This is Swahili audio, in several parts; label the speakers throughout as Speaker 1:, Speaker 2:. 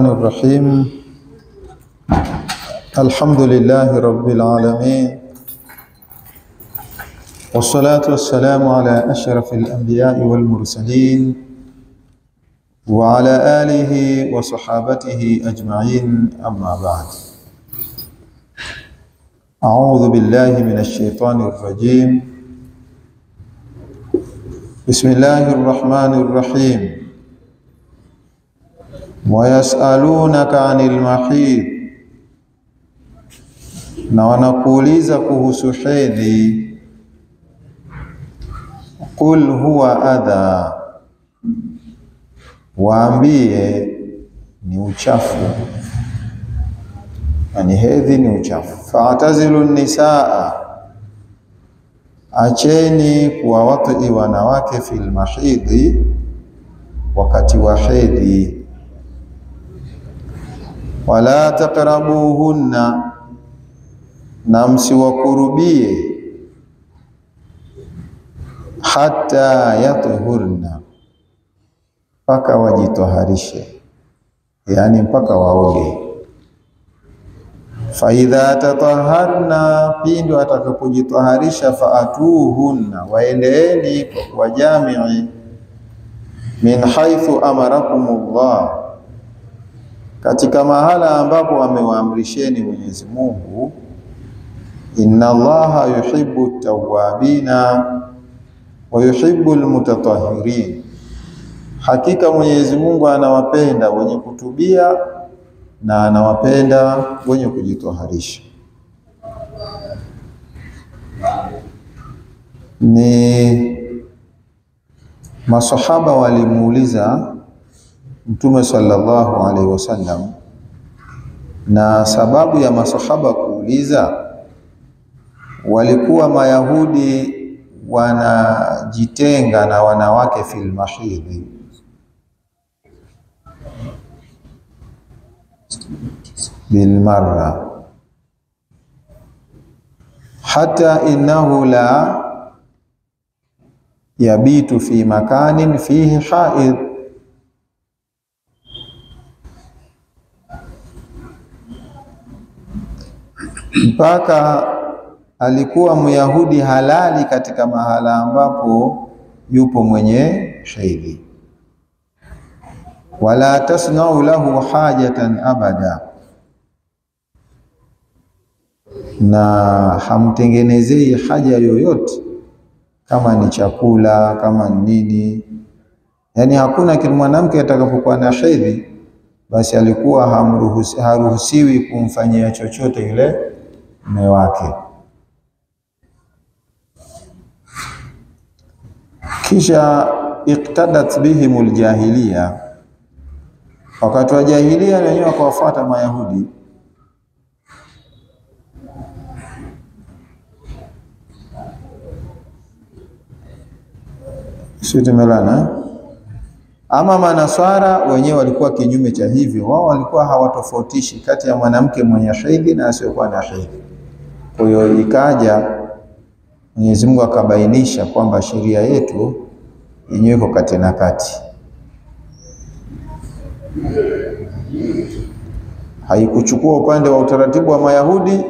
Speaker 1: الرحيم. الحمد لله رب العالمين، والصلاة والسلام على أشرف الأنبياء والمرسلين وعلى آله وصحابته أجمعين، أما بعد. أعوذ بالله من الشيطان الرجيم. بسم الله الرحمن الرحيم. ويسألونك عن المحيض، na wanakuuliza kuhusu hedhi. Qul huwa adha, waambie ni uchafu, yani hedhi ni uchafu. Fa'tazilu nisaa, acheni kuwa watu wanawake fil mahidhi, wakati wa hedhi. Wala taqrabuhunna, na msiwakurubie, hatta yatuhurna, mpaka wajitoharishe, yani mpaka waoge. Fa idha tataharna, pindi watakapojitoharisha, faatuhunna, waendeeni kwa kuwa jamii, min haithu amarakumullah, katika mahala ambapo amewaamrisheni Mwenyezi Mungu. Inna Allaha yuhibbu at-tawwabina wa yuhibbu al-mutatahhirin, hakika Mwenyezi Mungu anawapenda wenye kutubia na anawapenda wenye kujitoharisha. Ni masahaba walimuuliza Mtume sallallahu alaihi wasallam, na sababu ya masahaba kuuliza, walikuwa Mayahudi wanajitenga na wanawake fil mahidhi, bil marra, hata innahu la yabitu fi makanin fihi haid, mpaka alikuwa Myahudi halali katika mahala ambapo yupo mwenye hedhi. Wala tasna'u lahu hajatan abada, na hamtengenezei haja yoyote, kama ni chakula, kama ni nini. Yani hakuna kile mwanamke atakapokuwa na hedhi, basi alikuwa haruhusiwi kumfanyia chochote yule mume wake. Kisha iktadat bihimul jahiliya, wakati wa jahiliya wenyewe wakawafuata Mayahudi. Sitamelana. Ama Manaswara wenyewe walikuwa kinyume cha hivyo. Wao walikuwa hawatofautishi kati ya mwanamke mwenye hedhi na asiyokuwa na hedhi. Kwa hiyo ikaja Mwenyezi Mungu akabainisha kwamba sheria yetu yenyewe iko kati na kati. Haikuchukua upande wa utaratibu wa Mayahudi,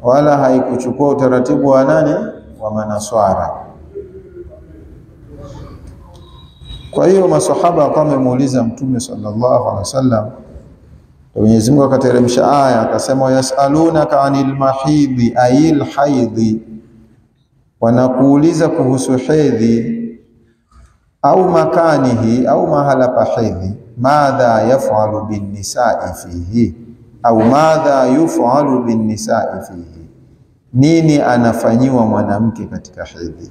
Speaker 1: wala haikuchukua utaratibu wa nani? Wa Manaswara. Kwa hiyo maswahaba wakamuuliza Mtume sallallahu alaihi wasallam, Mwenyezi Mungu akateremsha aya akasema, yasalunaka anil mahidhi ayil haidhi, wanakuuliza kuhusu hedhi, au makanihi, au mahala pa hedhi. Madha yaf'alu bin nisa'i fihi, au madha yuf'alu bin nisa'i fihi, nini anafanyiwa mwanamke katika hedhi.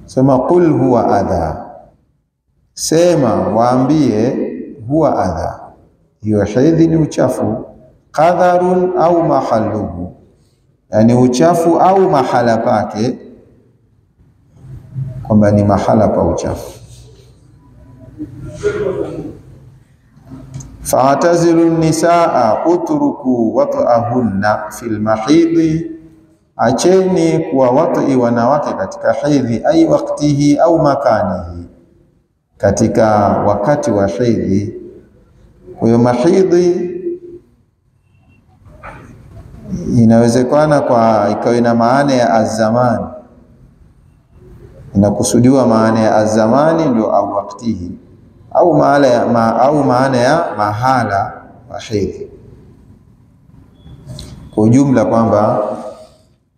Speaker 1: Sema qul huwa adha, sema waambie huwa adha, hiyo hedhi ni uchafu. Qadharun au mahalluhu, yani uchafu au mahala pake, kwamba ni mahala pa uchafu. Fa'tazilu nisaa utruku wat'ahunna fil mahidhi, acheni kuwa watu wanawake katika hedhi, ai waktihi au makanihi, katika wakati wa hedhi. Huyo mahidhi inawezekana kwa ikawa ina maana ya azamani, inakusudiwa maana ya azamani ndio au waktihi, au maana ya mahala wa hedhi. Kwa ujumla kwamba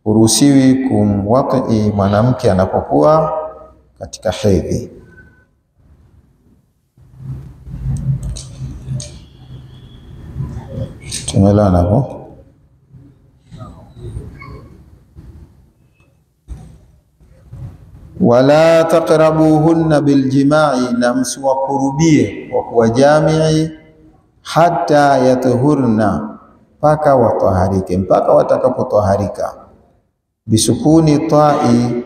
Speaker 1: uruhusiwi kumwati mwanamke anapokuwa katika hedhi. Tumeelewana hapo? Wala taqrabuhunna biljimai, na msiwakurubie kwa kuwajamii, hata yatuhurna, mpaka wataharike, mpaka watakapotaharika. Bisukuni ta'i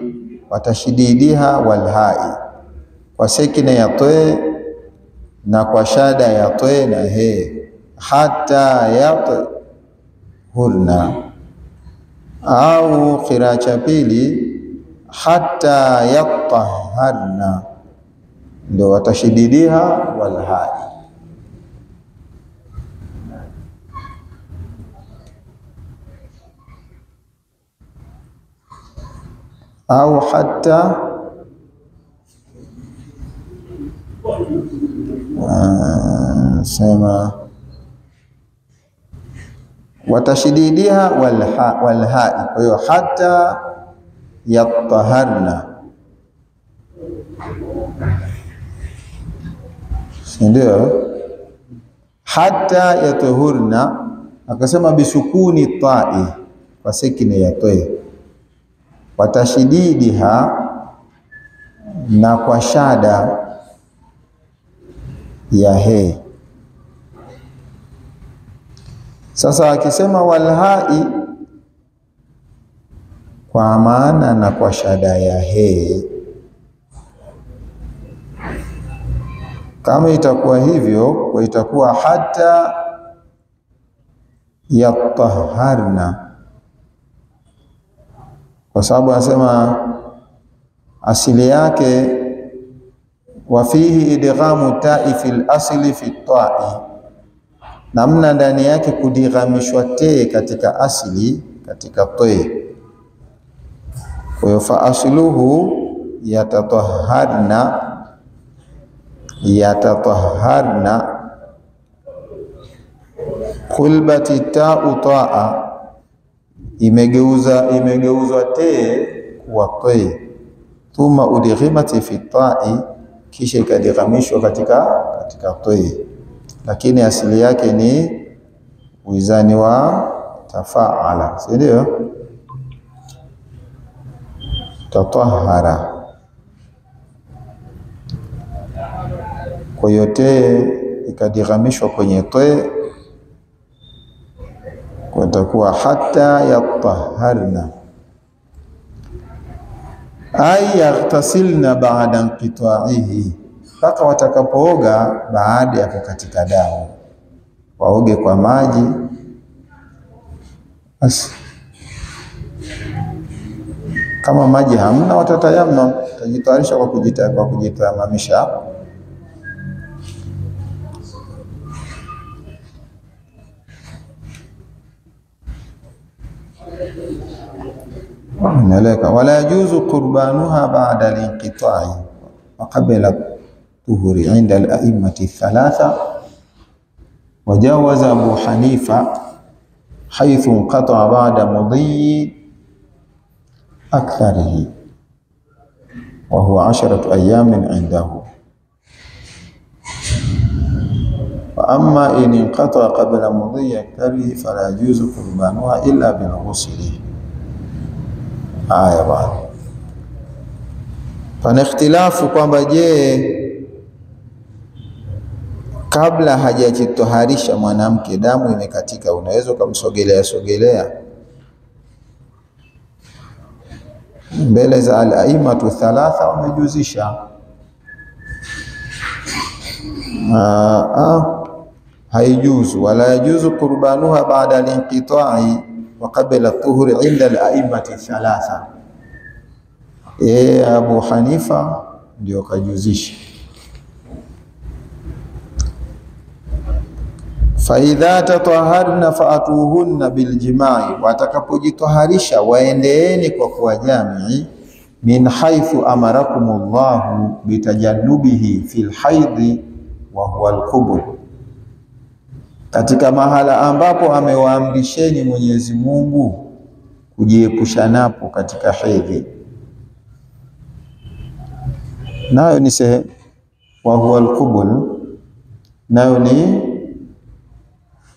Speaker 1: watashididiha walhai, kwa sekina ya toe na kwa shada ya toe na he. Hata yatuhurna, au qira cha pili hata yataharna, ndio watashididiha walhai. Au hata sema watashididiha walhai. Kwa hiyo hata yataharna, ndio hata yatuhurna. Akasema bisukuni ta'i, kwa sekine ya toe, watashididiha, na kwa shada ya he. Sasa akisema walhai kwa maana na kwa shada ya he, kama itakuwa hivyo, kwa itakuwa hata yataharna, kwa sababu anasema asili yake wa fihi idghamu ta'i fil asli fi ta'i, namna ndani yake kudighamishwa te katika asili katika te. Kwa hiyo fa asluhu yatataharna, yatataharna, qulbati ta'u ta'a, imegeuzwa te kuwa te, thumma udghimati fi ta'i, kisha ikadighamishwa katika te, lakini asili yake ni wizani wa tafaala, si ndio? Tatahara. Kwa hiyo te ikadighamishwa kwenye te, kwa takuwa hata yataharna, ay yaghtasilna ba'da inqita'ihi, mpaka watakapooga baada ya kukatika damu, waoge kwa maji. Basi kama maji hamna, watatayamam, tajitayarisha kwa kujitayamamisha. Meleka wala yajuzu qurbanuha ba'da al-inqita'i wa qabla tuhuri 'inda al-a'immati thalatha, wajawaza Abu Hanifa haythu inqata'a ba'da mudhi aktharihi wa huwa 10 ayamin 'indahu, wa amma in inqata'a qabla mudhi aktharihi fala yajuzu qurbanuha illa bil ghusli. Haya bwana, pana ikhtilafu kwamba je, kabla hajajitoharisha mwanamke damu imekatika, unaweza kumsogelea mbele za al-a'immatu thalatha, wamejuzisha haijuzu. Wala yajuzu qurbanuha ba'da al-inqita'i wa qabla tuhuri 'inda al-a'immati thalatha. Abu Hanifa ndio kajuzisha, fa idha tataharna faatuhunna biljimai, watakapojitaharisha waendeeni kwa kuwa jamii, min haithu amarakumullahu bitajannubihi fil haidhi wa huwa alqubul, katika mahala ambapo amewaamrisheni Mwenyezi Mungu kujiepusha napo katika hedhi, nayo ni wa huwa alqubul, nayo ni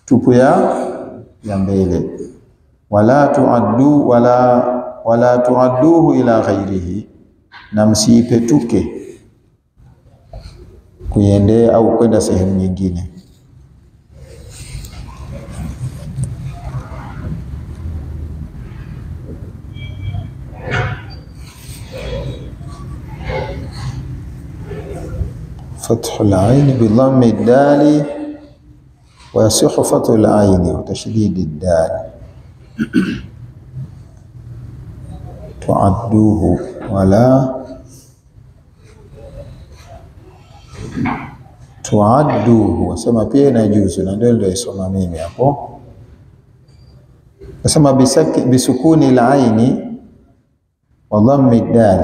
Speaker 1: tupu ya mbele. Wala tuadduhu ila ghairihi, na msiipetuke kuiendea au kwenda sehemu nyingine. Fathul ayn bi dhammi ad-dal wa yasihu fathul ayn wa tashdid ad-dal. Tuadduhu wala tuadduhu, wasema pia inajuzu, na ndio isoma mimi hapo. Nasema bisukuni al-aini wa dhammi ad-dal,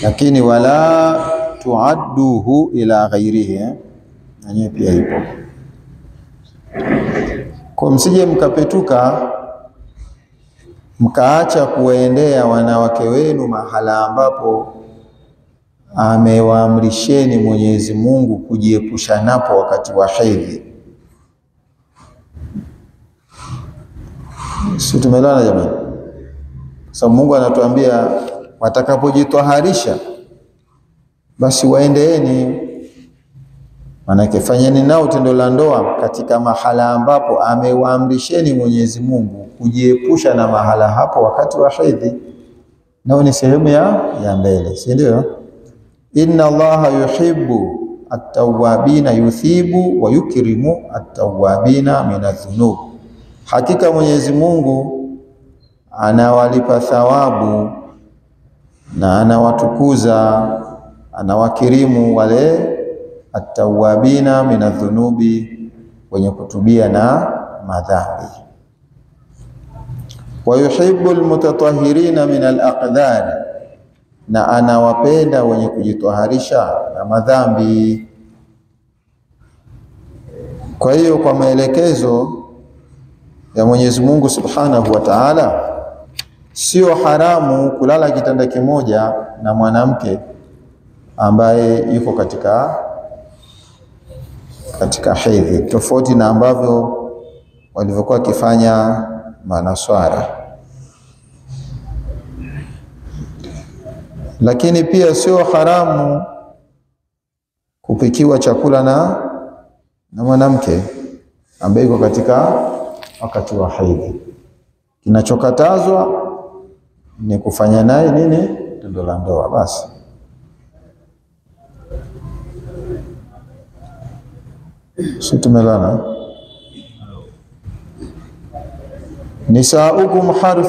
Speaker 1: lakini wala tuadduhu ila ghairihi, nanyewe pia ipo. Kwa msije mkapetuka mkaacha kuwaendea wanawake wenu mahala ambapo amewaamrisheni Mwenyezi Mungu kujiepusha napo wakati wa hedhi. Si tumelana jamani? Sasa Mungu anatuambia watakapojitaharisha basi waendeeni, manake fanyeni nao tendo la ndoa katika mahala ambapo amewaamrisheni Mwenyezi Mungu kujiepusha na mahala hapo wakati wa hedhi, nao ni sehemu ya mbele, si ndio? Inna Allaha yuhibbu at-tawwabina yuthibu wa yukrimu at-tawwabina min adh-dhunub, hakika Mwenyezi Mungu anawalipa thawabu na anawatukuza, anawakirimu wale at-tawwabina min adh-dhunubi, wenye kutubia na madhambi. Wa yuhibbu al-mutatahhirina min al-aqdar, na anawapenda wenye kujitaharisha na madhambi. Kwa hiyo kwa maelekezo ya Mwenyezi Mungu Subhanahu wa Ta'ala, sio haramu kulala kitanda kimoja na mwanamke ambaye yuko katika hedhi, tofauti na ambavyo walivyokuwa wakifanya manaswara. Lakini pia sio haramu kupikiwa chakula na mwanamke ambaye yuko katika wakati wa hedhi. Kinachokatazwa ni kufanya naye nini? Tendo la ndoa basi. Si tumelana? Nisaukum harth